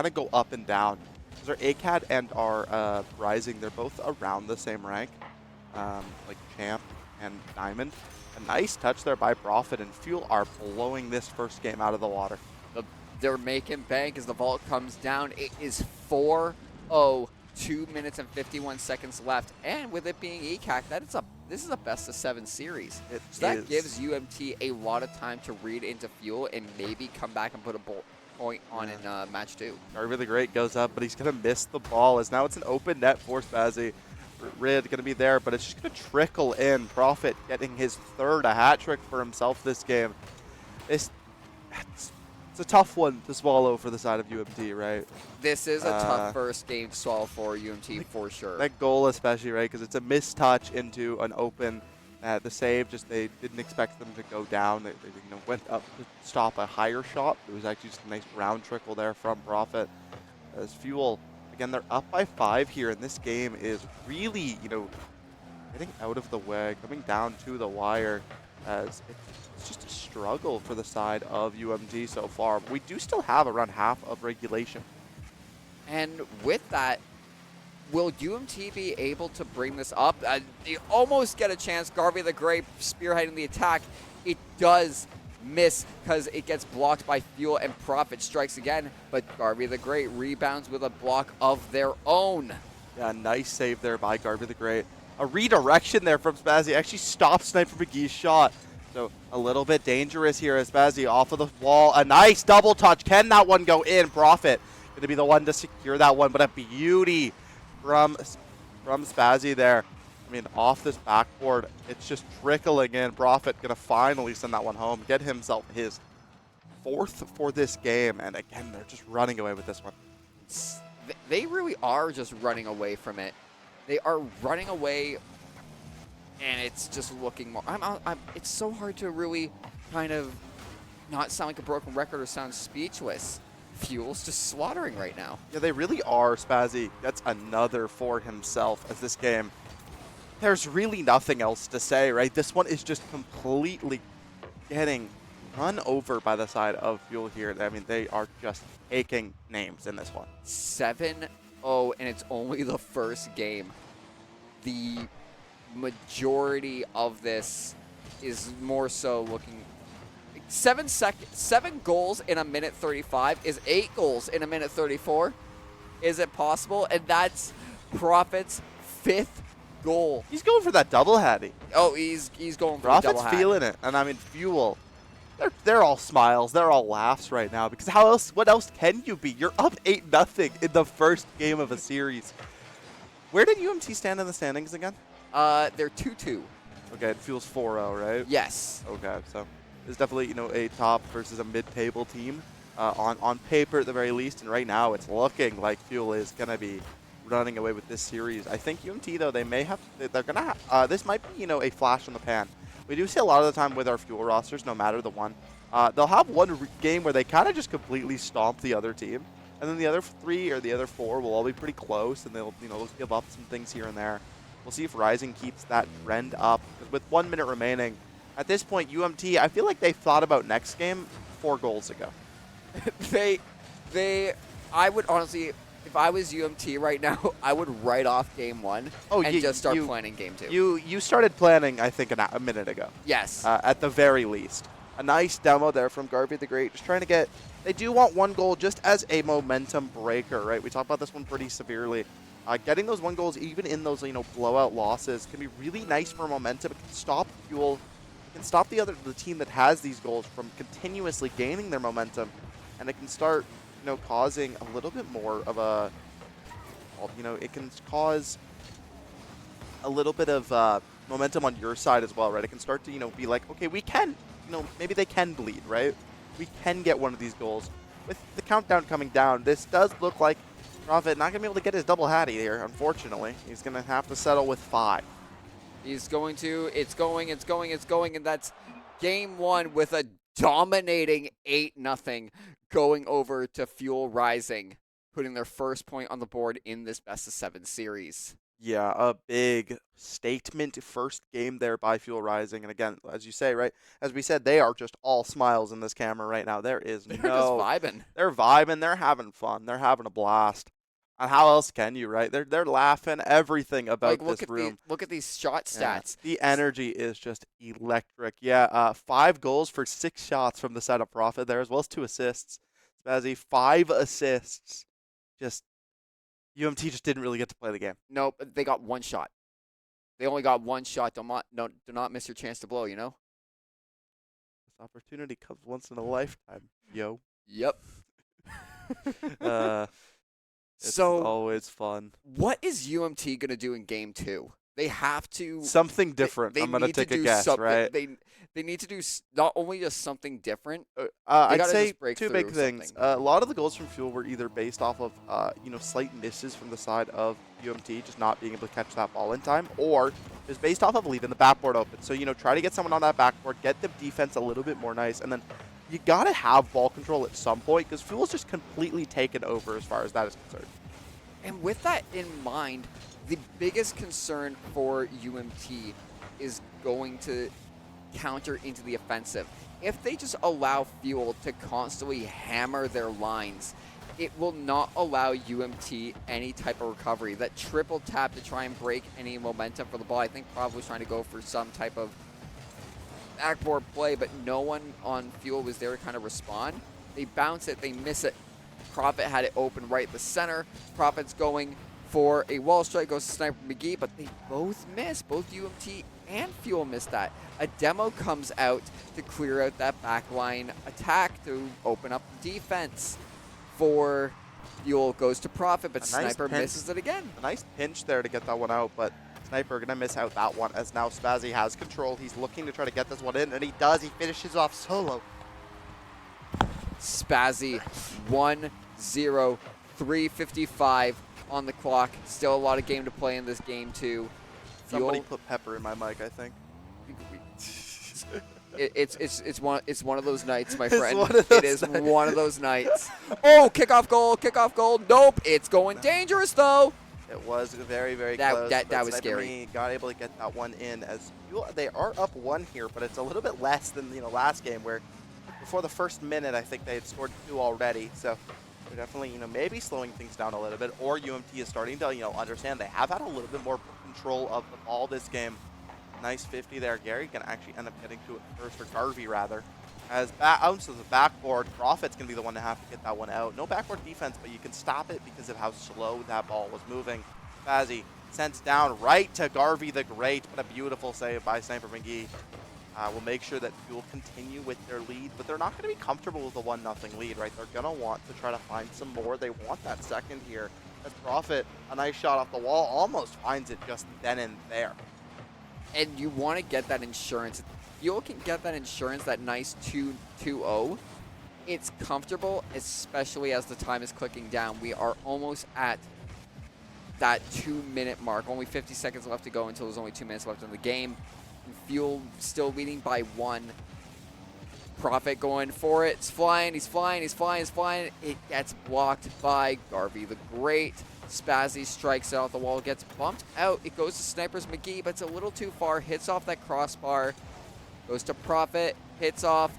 of go up and down. Because our ACAD and our Rising, they're both around the same rank, like Champ and Diamond. A nice touch there by Profit, and Fuel are blowing this first game out of the water. They're making bank as the vault comes down. It is 4-0, 2 minutes and 51 seconds left. And with it being ECAC, this is a best of 7 series. So that gives UMT a lot of time to read into Fuel and maybe come back and put a point on in match 2. Garvey the Great goes up, but he's going to miss the ball as now it's an open net for Spazzy. Rid going to be there, but it's just going to trickle in. Profit getting his third, a hat trick for himself this game. It's a tough one to swallow for the side of UMT, right? This is a tough first game to swallow for UMT for sure. That goal especially, right? Because it's a mistouch into an open. The save, just they didn't expect them to go down. They went up to stop a higher shot. It was actually just a nice round trickle there from Profit. As Fuel, again, they're up by 5 here, and this game is really, getting out of the way, coming down to the wire, as it's just a struggle for the side of UMT so far. We do still have around half of regulation. And with that, will UMT be able to bring this up? They almost get a chance. Garvey the Great spearheading the attack. It does miss because it gets blocked by Fuel, and Profit strikes again, but Garvey the Great rebounds with a block of their own. Yeah, nice save there by Garvey the Great. A redirection there from Spazzy actually stops Sniper McGee's shot. So a little bit dangerous here as Spazzy off of the wall. A nice double touch. Can that one go in? Profit going to be the one to secure that one, but a beauty from Spazzy there. I mean, off this backboard, it's just trickling in. Profit going to finally send that one home, get himself his 4th for this game. And again, they're just running away with this one. They really are just running away from it. They are running away, and it's just looking more. It's so hard to really kind of not sound like a broken record or sound speechless. Fuel's just slaughtering right now. Yeah, they really are. Spazzy gets another for himself as this game. There's really nothing else to say, right? This one is just completely getting run over by the side of Fuel here. I mean, they are just taking names in this one. 7-0, and it's only the first game. The majority of this is more so looking... 7 goals in a minute 35 is 8 goals in a minute 34. Is it possible? And that's Profit's 5th goal. He's going for that double hattie. Oh, he's going for Profit's the double hat. feeling it. And I mean, Fuel, they're all smiles. They're all laughs right now. Because what else can you be? You're up 8-0 in the first game of a series. Where did UMT stand in the standings again? They're 2-2. Okay, it feels 4-0, right? Yes. Okay, so it's definitely, a top versus a mid-table team on paper at the very least. And right now, it's looking like Fuel is going to be running away with this series. I think UMT, though, they're going to have, this might be, a flash in the pan. We do see a lot of the time with our Fuel rosters, no matter the one, they'll have one game where they kind of just completely stomp the other team. And then the other 3 or the other 4 will all be pretty close, and they'll, give up some things here and there. We'll see if Rising keeps that trend up. With 1 minute remaining, at this point, UMT, I feel like they thought about next game 4 goals ago. I would honestly, if I was UMT right now, I would write off game 1 and just start planning game 2. You started planning, I think, a minute ago. Yes. At the very least. A nice demo there from Garvey the Great, just trying to get, they do want 1 goal just as a momentum breaker, right? We talked about this one pretty severely. Getting those 1 goals, even in those, blowout losses, can be really nice for momentum. It can stop Fuel. It can stop the team that has these goals from continuously gaining their momentum. And it can start, causing a little bit more of a, it can cause a little bit of momentum on your side as well, right? It can start to, be like, okay, we can, maybe they can bleed, right? We can get one of these goals. With the countdown coming down, this does look like Profit not going to be able to get his double hattie here, unfortunately. He's going to have to settle with 5. He's going to, it's going, and that's game 1 with a dominating 8-0 going over to Fuel Rising, putting their first point on the board in this best of 7 series. Yeah, a big statement first game there by Fuel Rising. And again, as you say, right, as we said, they are just all smiles in this camera right now. There is They're just no, vibing. they're vibing, they're having fun, they're having a blast. And how else can you, right? They're laughing everything Like about look this at room. these shot Yeah, stats. the energy is just electric. Yeah, 5 goals for 6 shots from the side of Profit there, as well as 2 assists. Spazzy, 5 assists. Just UMT just didn't really get to play the game. Nope, they got one shot. They only got one shot. Do not miss your chance to blow. You know. This opportunity comes once in a lifetime, yo. Yep. uh, it's So always fun. what is UMT gonna do in game 2? They have to. Something different. They I'm gonna need to take a do guess, something. right? They need to do not only just something different. They I'd gotta say just break 2 through big things. something. A lot of the goals from Fuel were either based off of slight misses from the side of UMT, just not being able to catch that ball in time, or is based off of leaving the backboard open. So try to get someone on that backboard, get the defense a little bit more nice, and then you gotta have ball control at some point because Fuel's just completely taken over as far as that is concerned. And with that in mind, the biggest concern for UMT is going to counter into the offensive. If they just allow Fuel to constantly hammer their lines, it will not allow UMT any type of recovery. That triple tap to try and break any momentum for the ball, I think probably was trying to go for some type of backboard play, but no one on Fuel was there to kind of respond. They bounce it, they miss it. Profit had it open right at the center. Profit's going for a wall strike, goes to Sniper McGee, but they both miss. Both UMT and Fuel missed that. A demo comes out to clear out that backline attack to open up the defense for Fuel. Goes to Profit, but Sniper misses it again. A nice pinch there to get that one out, but Sniper going to miss out that one as now Spazzy has control. He's looking to try to get this one in, and he does. He finishes off solo. Spazzy 1-0, 3:55 on the clock. Still a lot of game to play in this game too. Somebody put pepper in my mic, I think. It's one of those nights, my friend. It is one of those nights. Oh, kickoff goal. Nope, it's going dangerous though. It was very, very close. That was scary. Got able to get that one in as they are up 1 here, but it's a little bit less than last game where before the first minute I think they had scored 2 already. So they're definitely maybe slowing things down a little bit, or UMT is starting to understand they have had a little bit more control of the ball this game. Nice 50 there. Gary can actually end up getting to it first, or Garvey rather. As out to the backboard, Profit's going to be the one to have to get that one out. No backboard defense, but you can stop it because of how slow that ball was moving. Fazzy sends down right to Garvey the Great, but a beautiful save by Sniper McGee. Will make sure that Fuel continue with their lead, but they're not going to be comfortable with a 1-0 lead, right? They're going to want to try to find some more. They want that second here. As Profit, a nice shot off the wall, almost finds it just then and there. And you want to get that insurance. Fuel can get that insurance, that nice 2-2-0. It's comfortable, especially as the time is clicking down. We are almost at that 2-minute mark. Only 50 seconds left to go until there's only 2 minutes left in the game. And Fuel still leading by 1. Profit going for it. He's flying. It gets blocked by Garvey the Great. Spazzy strikes it off the wall, gets bumped out. It goes to Snipers McGee, but it's a little too far. Hits off that crossbar. Goes to Profit. Hits off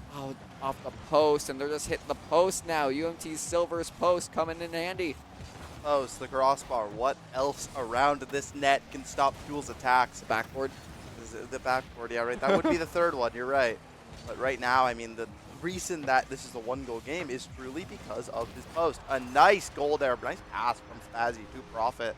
the post, and they're just hitting the post now. UMT's Silver's post coming in handy. Post, the crossbar. What else around this net can stop Fuel's attacks? Backboard. The backboard, yeah, right. That would be the third one. You're right. But right now, I mean, the reason that this is a 1-goal game is truly because of this post. A nice goal there, nice pass from Spazzy to Profit.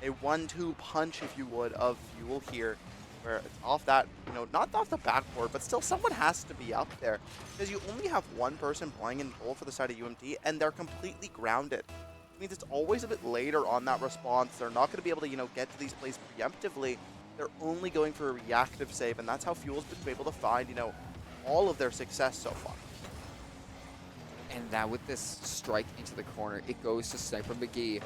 A 1-2 punch, if you would, of Fuel here, where it's off that, not off the backboard, but still someone has to be up there because you only have one person playing in goal for the side of UMT, and they're completely grounded. It means it's always a bit later on that response. They're not going to be able to, get to these plays preemptively. They're only going for a reactive save, and that's how Fuel's been able to find, all of their success so far. And now with this strike into the corner, it goes to Sniper McGee.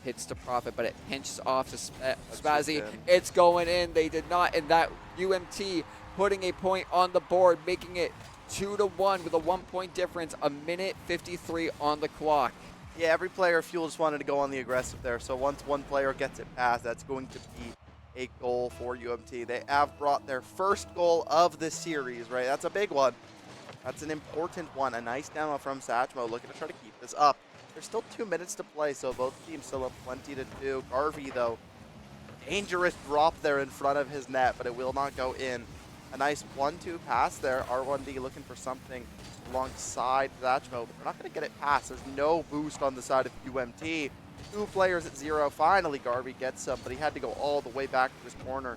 Hits to Profit, but it pinches off to Spazzy. It's going in. They did not. And that UMT putting a point on the board, making it 2-1 with a 1-point difference. 1:53 on the clock. Yeah, every player of Fuel just wanted to go on the aggressive there. So once one player gets it past, that's going to be a goal for UMT. They have brought their first goal of the series, right? That's a big one. That's an important one. A nice demo from Satchmo looking to try to keep this up. There's still 2 minutes to play, so both teams still up 20-2. Garvey, though, dangerous drop there in front of his net, but it will not go in. A nice 1-2 pass there. R1D looking for something alongside Satchmo, but they're not going to get it past. There's no boost on the side of UMT. 2 players at 0. Finally, Garvey gets some, but he had to go all the way back to his corner.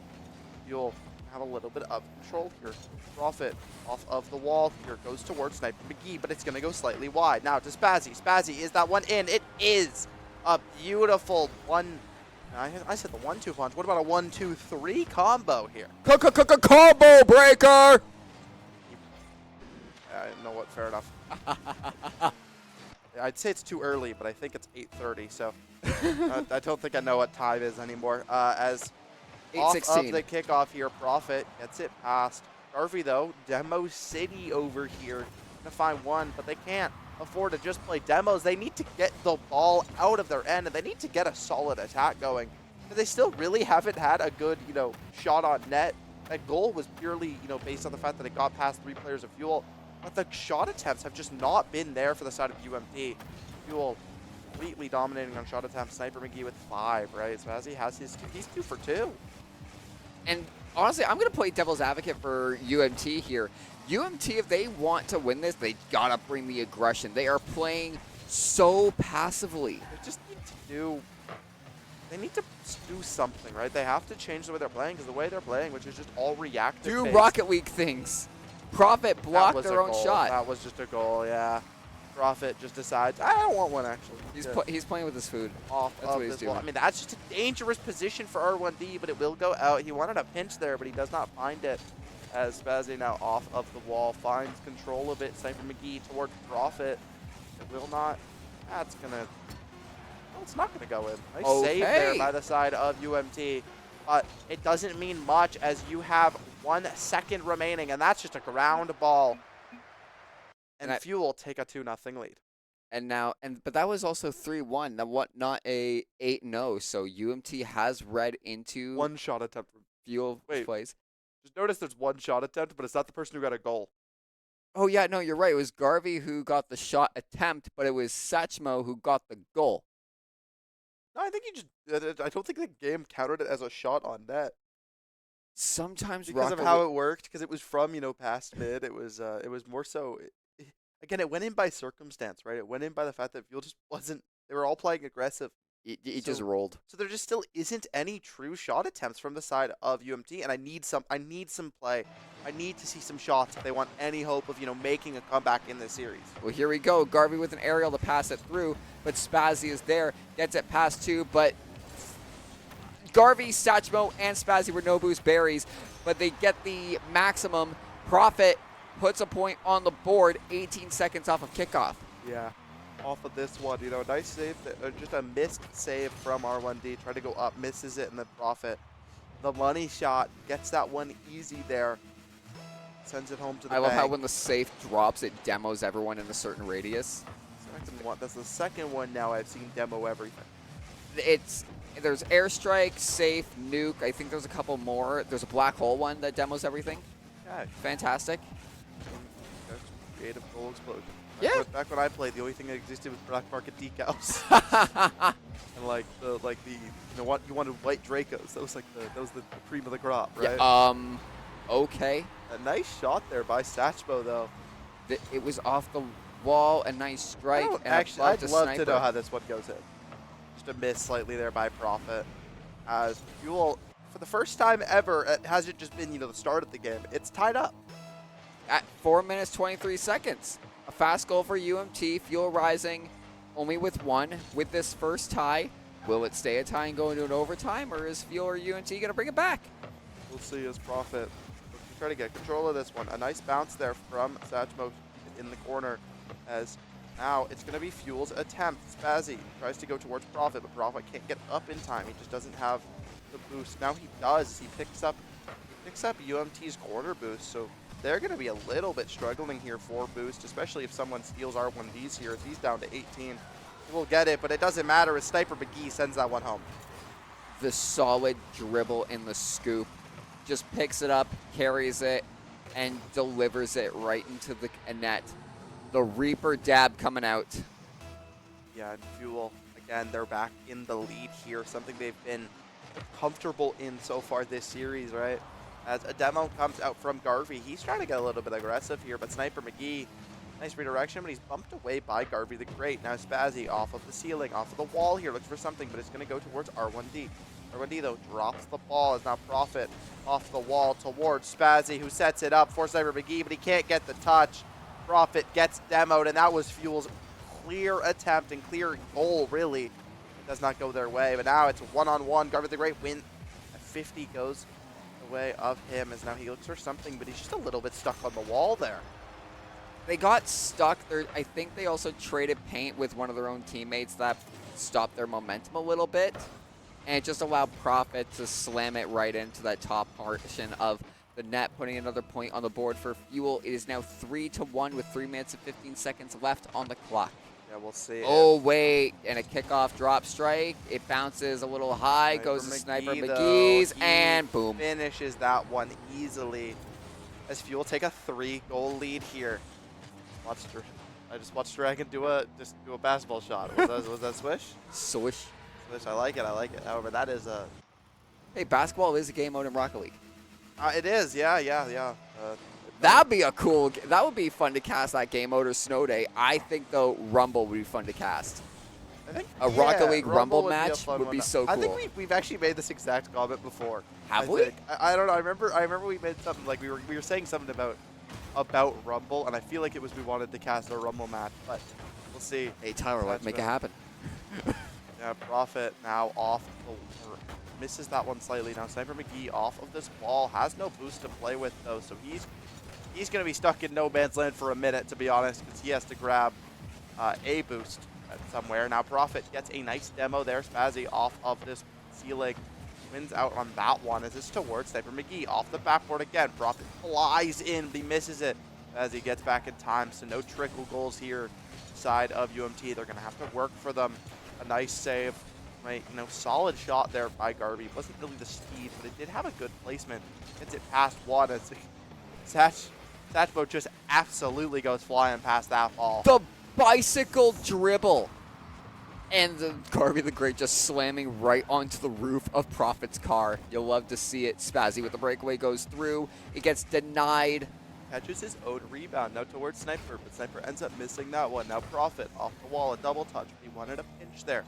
Fuel have a little bit of control here. Profit off of the wall here, goes towards Sniper McGee, but it's going to go slightly wide. Now to Spazzy. Spazzy, is that one in? It is a beautiful one. I said the 1-2 punch. What about a 1-2-3 combo here? Combo breaker! You know what? Fair enough. I'd say it's too early, but I think it's 8:30, so I don't think I know what time is anymore. As off of the kickoff here, Profit gets it past. Garvey, though, Demo City over here to find one, but they can't afford to just play demos. They need to get the ball out of their end, and they need to get a solid attack going. But they still really haven't had a good, shot on net. That goal was purely, based on the fact that it got past 3 players of Fuel. But the shot attempts have just not been there for the side of UMT. Fuel completely dominating on shot attempts. Sniper McGee with 5, right? So as he has his 2, he's 2 for 2. And honestly, I'm going to play devil's advocate for UMT here. UMT, if they want to win this, they got to bring the aggression. They are playing so passively. They just need to do... They need to do something, right? They have to change the way they're playing, because the way they're playing, which is just all reactive Do Rocket League things. Profit blocked their own shot. That was just a goal, yeah. Profit just decides, I don't want one, actually. He's playing with his food. That's what he's doing. I mean, that's just a dangerous position for R1D, but it will go out. He wanted a pinch there, but he does not find it. As Spazzy now off of the wall, finds control of it. Sniper McGee towards Profit. It will not. That's going to... Well, it's not going to go in. Nice save there by the side of UMT. But it doesn't mean much as you have 1 second remaining, and that's just a ground ball. And Fuel take a 2-0 lead. But that was also 3-1. Not a 8-0. So UMT has read into 1 shot attempt from Fuel plays. Just notice there's 1 shot attempt, but it's not the person who got a goal. Oh yeah, no, you're right. It was Garvey who got the shot attempt, but it was Satchmo who got the goal. No, I think I don't think the game counted it as a shot on net. Sometimes because of how it worked, because it was from past mid. It was more so. Again, it went in by circumstance, right? It went in by the fact that Fuel just wasn't. They were all playing aggressive. It just rolled. So there just still isn't any true shot attempts from the side of UMT, and I need some play. I need to see some shots if they want any hope of making a comeback in this series. Well, here we go. Garvey with an aerial to pass it through, but Spazzy is there, gets it past 2, but Garvey, Satchmo, and Spazzy were no boost berries, but they get the maximum. Profit puts a point on the board, 18 seconds off of kickoff. Yeah. Off of this one, nice save, just a missed save from R1D. Try to go up, misses it, and then Profit. The money shot gets that one easy there. Sends it home to the bank. I love how when the safe drops, it demos everyone in a certain radius. That's the second one now I've seen demo everything. There's airstrike, safe, nuke. I think there's a couple more. There's a black hole one that demos everything. Yeah. Fantastic. Creative goal explosion. Yeah. Back when I played, the only thing that existed was black market decals. And like the you wanted white Dracos. That was the cream of the crop, right? Yeah, okay. A nice shot there by Satchmo though. It was off the wall, a nice strike. I'd love to know how this one goes in. Just a miss slightly there by Profit. As Fuel, for the first time ever, it hasn't just been the start of the game. It's tied up. At 4 minutes 23 seconds. A fast goal for UMT. Fuel rising only with 1 with this first tie. Will it stay a tie and go into an overtime, or is Fuel or UMT going to bring it back? We'll see as Profit try to get control of this one. A nice bounce there from Satchmo in the corner, as now it's going to be Fuel's attempt. Spazzy tries to go towards Profit, but Profit can't get up in time. He just doesn't have the boost. Now he does. He picks up UMT's corner boost, so they're going to be a little bit struggling here for boost, especially if someone steals R1Ds here, as he's down to 18. will get it, but it doesn't matter as Sniper McGee sends that one home. The solid dribble in the scoop. Just picks it up, carries it, and delivers it right into the net. The Reaper dab coming out. Yeah, and Fuel, again, they're back in the lead here, something they've been comfortable in so far this series, right? As a demo comes out from Garvey, he's trying to get a little bit aggressive here, but Sniper McGee, nice redirection, but he's bumped away by Garvey the Great. Now Spazzy off of the ceiling, off of the wall here, looks for something, but it's going to go towards R1D. R1D, though, drops the ball, is now Profit off the wall towards Spazzy, who sets it up for Sniper McGee, but he can't get the touch. Profit gets demoed, and that was Fuel's clear attempt and clear goal, really. It does not go their way, but now it's one-on-one. Garvey the Great win at 50 goes the way of him, as now he looks for something, but he's just a little bit stuck on the wall there. They got stuck. I think they also traded paint with one of their own teammates that stopped their momentum a little bit, and it just allowed Profit to slam it right into that top portion of the net, putting another point on the board for Fuel. It is now 3-1 with 3 minutes and 15 seconds left on the clock. Yeah, we'll see. Oh, wait, and a kickoff drop strike. It bounces a little high, goes to Sniper McGee's, and boom. Finishes that one easily as Fuel take a 3-goal lead here. I just watched Dragon do a basketball shot. Was that swish? Swish. Swish, I like it. However, that is a... Hey, basketball is a game mode in Rocket League. It is, yeah. That'd be that would be fun to cast, that game mode or Snow Day. I think, though, Rumble would be fun to cast. I think a Rocket League Rumble would match would be so cool. I think we've actually made this exact comment before. Have we? I don't know. I remember we made something like we were saying something about Rumble, and I feel like it was we wanted to cast a Rumble match, but we'll see. Hey, Tyler, let's make it happen. Yeah, Profit now off misses that one slightly. Now Sniper McGee off of this ball, has no boost to play with though, so he's going to be stuck in no man's land for a minute, to be honest, because he has to grab a boost somewhere. Now Profit gets a nice demo there. Spazzy off of this ceiling, wins out on that one as it's towards Sniper McGee off the backboard again. Profit flies in, but he misses it as he gets back in time, so no trickle goals here side of UMT. They're going to have to work for them. A nice save. Right, solid shot there by Garvey. It wasn't really the speed, but it did have a good placement. Gets it past one as Satchmo just absolutely goes flying past that ball. The bicycle dribble. And Garvey the Great just slamming right onto the roof of Profit's car. You'll love to see it. Spazzy with the breakaway goes through. It gets denied. Catches his own rebound now towards Sniper, but Sniper ends up missing that one. Now Profit off the wall, a double touch. He wanted a pinch there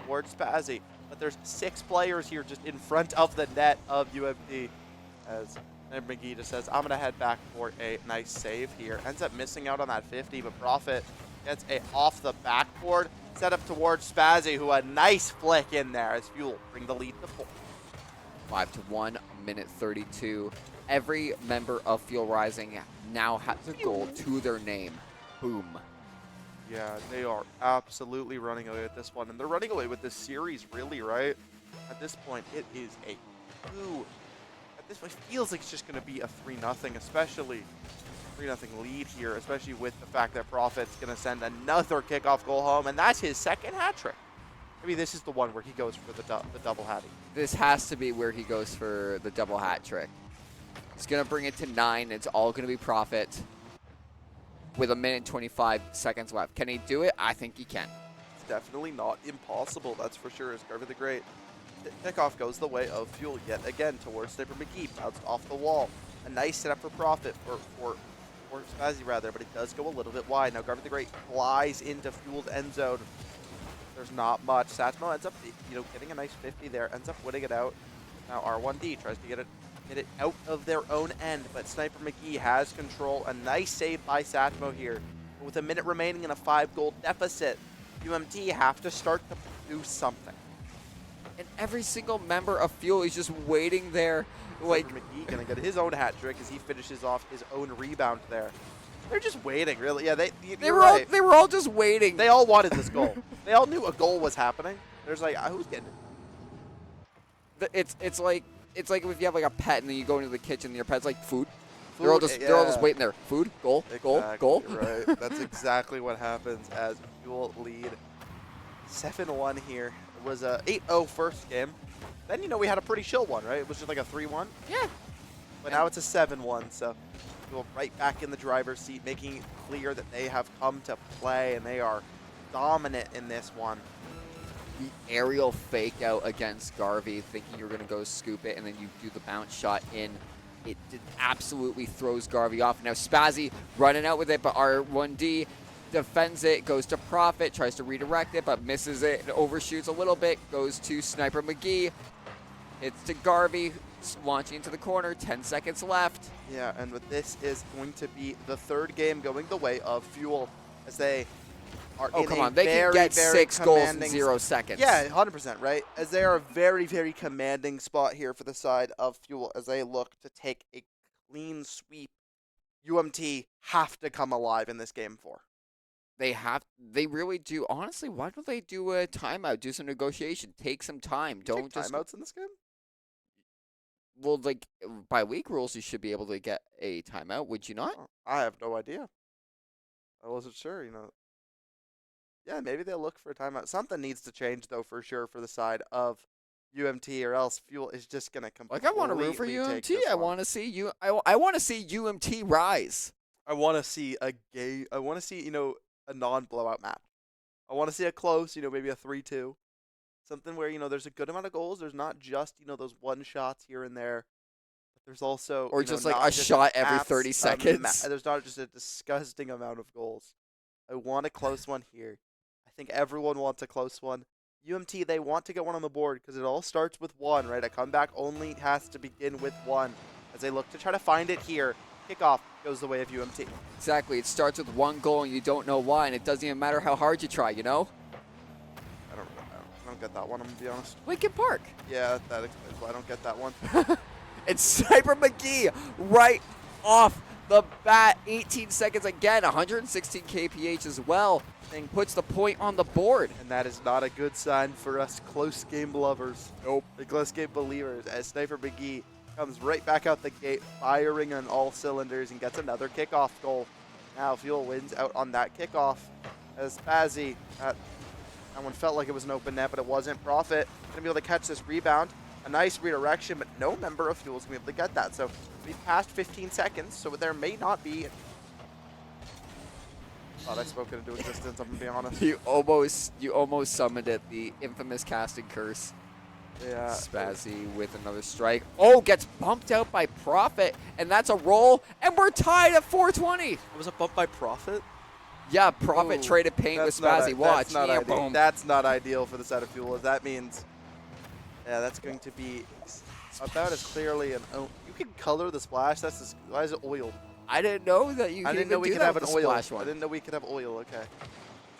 towards Spazzy, but there's 6 players here just in front of the net of UMT as Sniper McGee just says, I'm going to head back for a nice save here. Ends up missing out on that 50, but Profit gets a off the backboard, set up towards Spazzy, who a nice flick in there as Fuel bring the lead to 4. 5-1, minute 32. Every member of Fuel Rising now has a goal to their name. Boom. Yeah, they are absolutely running away with this one, and they're running away with this series, really, right? At this point, it is a 2. At this point, it feels like it's just going to be a 3-0, especially 3-0 lead here, especially with the fact that Profit's going to send another kickoff goal home, and that's his second hat trick. Maybe this is the one where he goes for the double hattie. This has to be where he goes for the double hat trick. He's going to bring it to 9. It's all going to be Profit with 1 minute and 25 seconds left. Can he do it? I think he can. It's definitely not impossible, that's for sure, as Garvey the Great. Kickoff goes the way of Fuel yet again towards Sniper McGee, bounced off the wall. A nice setup for Profit, for Spazzy rather, but it does go a little bit wide. Now Garvey the Great flies into Fuel's end zone. There's not much. Satchmo ends up, getting a nice 50 there, ends up winning it out. Now R1D tries to get it out of their own end, but Sniper McGee has control. A nice save by Satchmo here. But with a minute remaining in a 5-goal deficit, UMT have to start to do something. And every single member of Fuel is just waiting there. Like Sniper McGee gonna get his own hat trick as he finishes off his own rebound there. They're just waiting, really. Yeah, they were all just waiting. They all wanted this goal. They all knew a goal was happening. There's like, who's getting it? It's like if you have like a pet and then you go into the kitchen and your pet's like food. Food, they're all just waiting there. Food, goal, exactly, goal. Right. That's exactly what happens as Fuel lead 7-1 here. It was a 8-0 first game. Then, we had a pretty chill one, right? It was just like a 3-1. Yeah. But now it's a 7-1, so we're right back in the driver's seat, making it clear that they have come to play, and they are dominant in this one. The aerial fake out against Garvey, thinking you're going to go scoop it, and then you do the bounce shot in. It absolutely throws Garvey off. Now Spazzy running out with it, but R1D defends it, goes to Profit, tries to redirect it, but misses it and overshoots a little bit, goes to Sniper McGee, hits to Garvey, launching into the corner, 10 seconds left. Yeah, and this is going to be the third game going the way of Fuel, as they are Oh, in come a on. They very, can get very 6 goals in commanding 0 seconds. Yeah, 100%, right? As they are a very, very commanding spot here for the side of Fuel as they look to take a clean sweep. UMT have to come alive in this game 4. They really do. Honestly, why don't they do a timeout, do some negotiation, take some time? Don't Take just timeouts in this game? Well, like by league rules, you should be able to get a timeout. Would you not? Oh, I have no idea. I wasn't sure, Yeah, maybe they'll look for a timeout. Something needs to change, though, for sure, for the side of UMT, or else Fuel is just going to completely Like I want to root for take UMT. this I one. want to see you. I want to see UMT rise. I want to see I want to see, a non-blowout map. I want to see a close, maybe a 3-2. Something where, there's a good amount of goals. There's not just, those one shots here and there. But there's also, Or just like not a shot every mass 30 seconds. There's not just a disgusting amount of goals. I want a close one here. I think everyone wants a close one. UMT, they want to get one on the board because it all starts with one, right? A comeback only has to begin with one as they look to try to find it here. Kickoff goes the way of UMT. Exactly. It starts with 1 goal and you don't know why, and it doesn't even matter how hard you try, I don't get that one, I'm going to be honest. Lincoln Park. Yeah, that explains why I don't get that one. It's Sniper McGee right off the bat. 18 seconds again, 116 kph as well. And puts the point on the board. And that is not a good sign for us close game lovers. Nope. The close game believers, as Sniper McGee comes right back out the gate, firing on all cylinders and gets another kickoff goal. Now Fuel wins out on that kickoff as Spazzy, that one felt like it was an open net, but it wasn't. Profit going to be able to catch this rebound. A nice redirection, but no member of Fuel is going to be able to get that. So we've passed 15 seconds, so there may not be... Thought I spoke it into existence, I'm going to be honest. You almost summoned it, the infamous casting curse. Yeah. Spazzy with another strike. Oh, gets bumped out by Profit, and that's a roll, and we're tied at 420. It was a bump by Profit? Yeah, Profit Ooh, traded paint with Spazzy. Watch. That's not, Yeah, ideal. boom. That's not ideal for the side of Fuel. That means, that's going to be about as clearly an. Oh, you can color the splash. Why is it oil? I didn't know that you. I didn't know we could have an oil. Splash one. I didn't know we could have oil. Okay.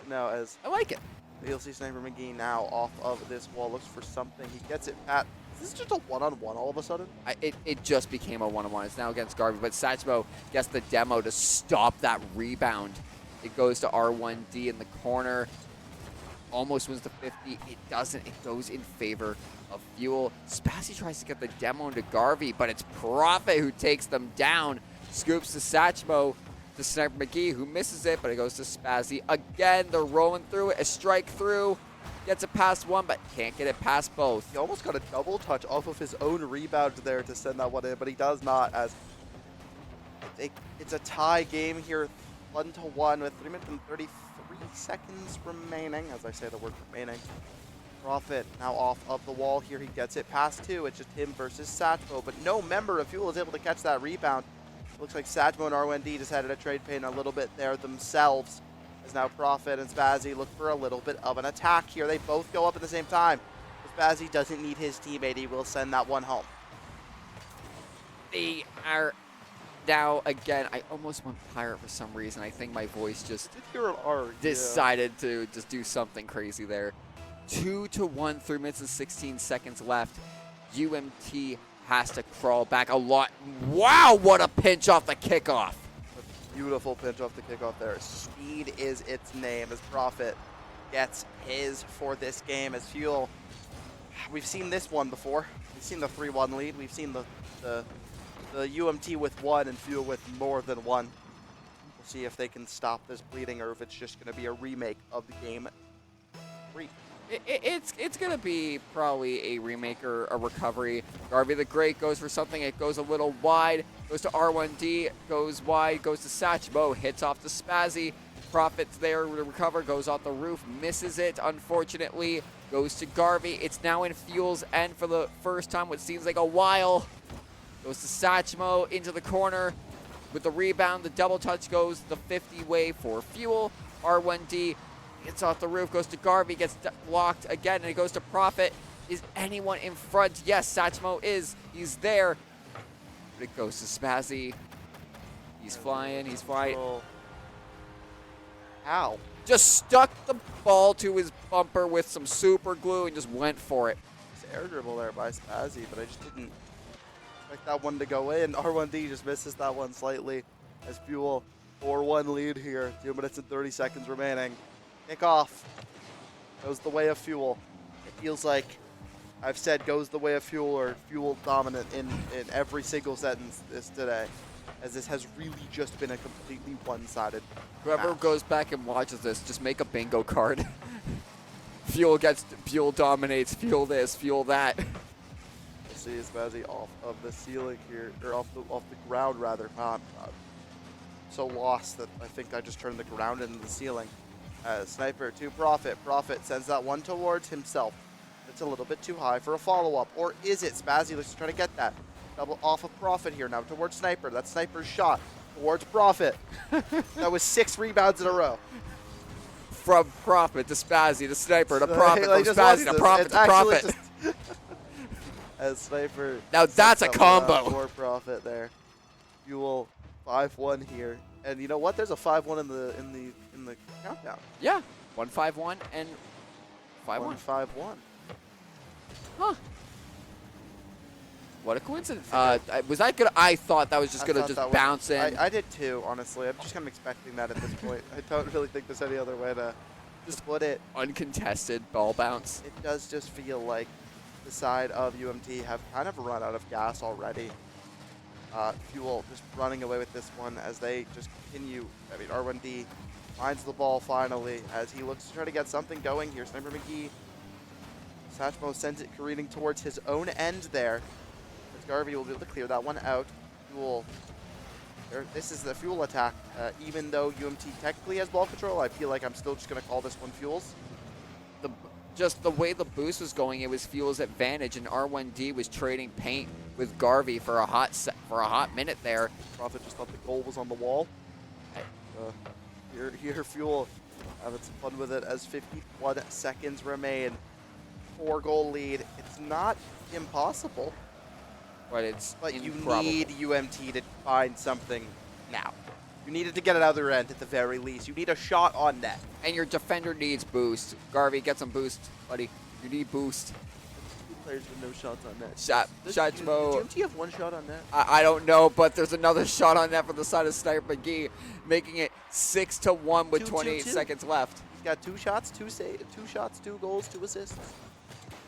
No, as I like it. you'll see Sniper McGee now off of this wall, looks for something. He gets it at. Is this just a one-on-one all of a sudden? It just became a one-on-one. It's now against Garvey, but Satchmo gets the demo to stop that rebound. It goes to R1D in the corner. Almost wins the 50. It doesn't. It goes in favor of Fuel. Spazzy tries to get the demo into Garvey, but it's Profit who takes them down. Scoops to Satchmo to Sniper McGee, who misses it, but it goes to Spazzy. Again, they're rolling through it. A strike through. Gets it past one, but can't get it past both. He almost got a double touch off of his own rebound there to send that one in, but he does not, as it's a tie game here, 1-1 with 3 minutes and 33 seconds remaining, as I say the word remaining. Profit now off of the wall here. He gets it past 2. It's just him versus Satchmo, but no member of Fuel is able to catch that rebound. Looks like Satchmo and R1D decided to trade paint a little bit there themselves. As now Profit and Spazzy look for a little bit of an attack here. They both go up at the same time. Spazzy doesn't need his teammate. He will send that one home. They are now, again, I almost went Pirate for some reason. I think my voice just decided to just do something crazy there. 2-1, 3 minutes and 16 seconds left. UMT has to crawl back a lot. Wow, what a pinch off the kickoff. Beautiful pinch off the kickoff there. Speed is its name as Profit gets his for this game as Fuel. We've seen this one before. We've seen the 3-1 lead. We've seen the UMT with 1 and Fuel with more than 1. We'll see if they can stop this bleeding or if it's just going to be a remake of the game 3. It's gonna be probably a remake or a recovery. Garvey the Great goes for something. It goes a little wide. Goes to R1D. Goes wide. Goes to Satchmo. Hits off to Spazzy. Profits there to recover. Goes off the roof. Misses it. Unfortunately, goes to Garvey. It's now in Fuel's end for the first time, what seems like a while. Goes to Satchmo into the corner with the rebound. The double touch goes the 50 way for Fuel. R1D. Gets off the roof, goes to Garvey, gets blocked again, and it goes to Profit. Is anyone in front? Yes, Satchmo is. He's there. But it goes to Spazzy. He's flying, he's flying. Ow. Just stuck the ball to his bumper with some super glue and just went for it. It's air dribble there by Spazzy, but I just didn't expect that one to go in. R1D just misses that one slightly as Fuel 4-1 lead here. 2 minutes and 30 seconds remaining. Kickoff goes the way of Fuel. It feels like I've said goes the way of Fuel or Fuel dominant in every single sentence this today, as this has really just been a completely one-sided Whoever match. goes back and watches this, just make a bingo card. Fuel dominates, Fuel this, Fuel that. We'll see Spazzy off of the ceiling here, or off the ground rather. I'm so lost that I think I just turned the ground into the ceiling. Sniper to Profit. Profit sends that one towards himself. It's a little bit too high for a follow-up. Or is it? Spazzy looks to try to get that. Double off of Profit here now towards Sniper. That's Sniper's shot towards Profit. That was 6 rebounds in a row. From Profit to Spazzy to Sniper to Profit, Like, from just watch Spazzy to this. Profit It's to actually Profit. just as Sniper. Now that's sets a up, combo. For Profit there. Fuel 5-1 here. And you know what? There's a 5-1 in the countdown. Yeah, 1-5-1 and 5-1. 5-1. Huh. What a coincidence. Was that good? I thought that was just going to just bounce in. I did too, honestly. I'm just kind of expecting that at this point. I don't really think there's any other way to just put it. Uncontested ball bounce. It does just feel like the side of UMT have kind of run out of gas already. Fuel just running away with this one as they just continue. I mean, R1D finds the ball finally as he looks to try to get something going here. Sniper McGee. Satchmo sends it careening towards his own end there. As Garvey will be able to clear that one out. Fuel. This is the Fuel attack. Even though UMT technically has ball control, I feel like I'm still just going to call this one Fuel's. Just the way the boost was going, it was Fuel's advantage, and R1D was trading paint with Garvey for a hot minute there. Profit just thought the goal was on the wall. Here Fuel having some fun with it as 51 seconds remain. 4-goal lead. It's not impossible, But it's but you improbable. need UMT to find something now. You needed to get it out of their end at the very least. You need a shot on net. And your defender needs boost. Garvey, get some boost, buddy. You need boost. 2 players with no shots on net. Does Satchmo. UMT have 1 shot on net? I don't know, but there's another shot on that from the side of Sniper McGee, making it 6-1 with 28 seconds left. He's got 2 shots, 2 shots, 2 goals, 2 assists.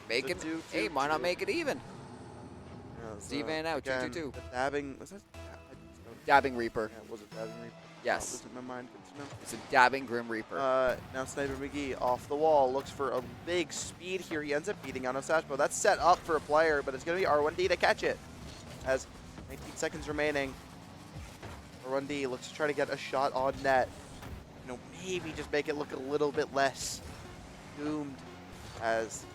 Make it. Two, Hey, two, why not two. make it even? Yeah, Steve Van out, again, 2-2-2. the dabbing, was that? Dabbing Reaper. Yeah, was it dabbing Reaper? Yes. Oh, was it my mind? Good to know. It's a dabbing Grim Reaper. Now Sniper McGee off the wall, looks for a big speed here. He ends up beating out Satchmo. That's set up for a player, but it's going to be R1D to catch it. As 19 seconds remaining, R1D looks to try to get a shot on net. You know, maybe just make it look a little bit less doomed as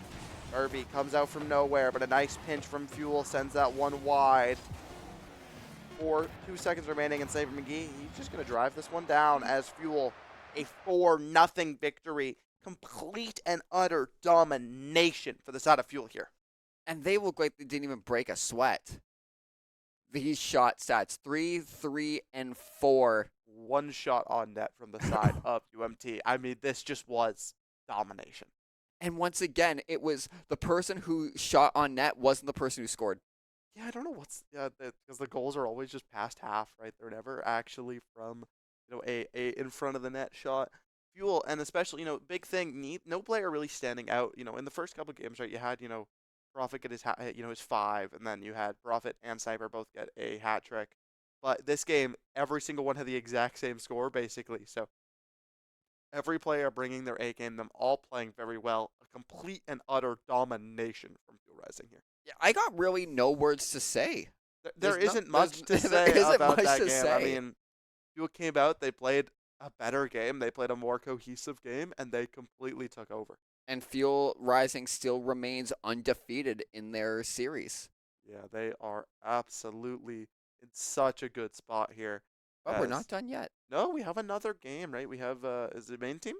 Garvey comes out from nowhere, but a nice pinch from Fuel sends that one wide. 2 seconds remaining, and Sniper McGee, he's just going to drive this one down as Fuel, a 4-0 victory. Complete and utter domination for the side of Fuel here. And they look like they didn't even break a sweat. These shot stats, 3, 3, and 4. 1 shot on net from the side of UMT. I mean, this just was domination. And once again, it was the person who shot on net wasn't the person who scored. Yeah, I don't know what's because the goals are always just past half, right? They're never actually from, you know, a in front of the net shot. Fuel, and especially, you know, big thing, no player really standing out. You know, in the first couple games, right, you had, you know, Profit get his his 5, and then you had Profit and Sniper both get a hat trick. But this game, every single one had the exact same score basically. So Every player bringing their A game, them all playing very well. A complete and utter domination from Fuel Rising here. Yeah, I got really no words to say. There isn't There's much to there say isn't about much that to game. I say. mean, Fuel came out, they played a better game, they played a more cohesive game, and they completely took over. And Fuel Rising still remains undefeated in their series. Yeah, they are absolutely in such a good spot here. But we're not done yet. No, we have another game, right? We have is it main team?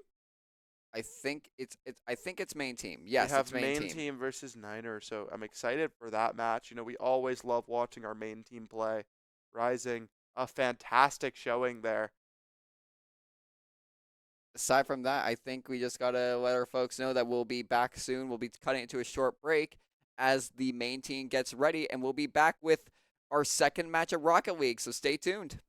I think it's main team. We Yes, have it's main team. team versus Niner, so I'm excited for that match. You know, we always love watching our main team play. Rising, a fantastic showing there. Aside from that, I think we just gotta let our folks know that we'll be back soon. We'll be cutting it to a short break as the main team gets ready, and we'll be back with our second match of Rocket League. So stay tuned.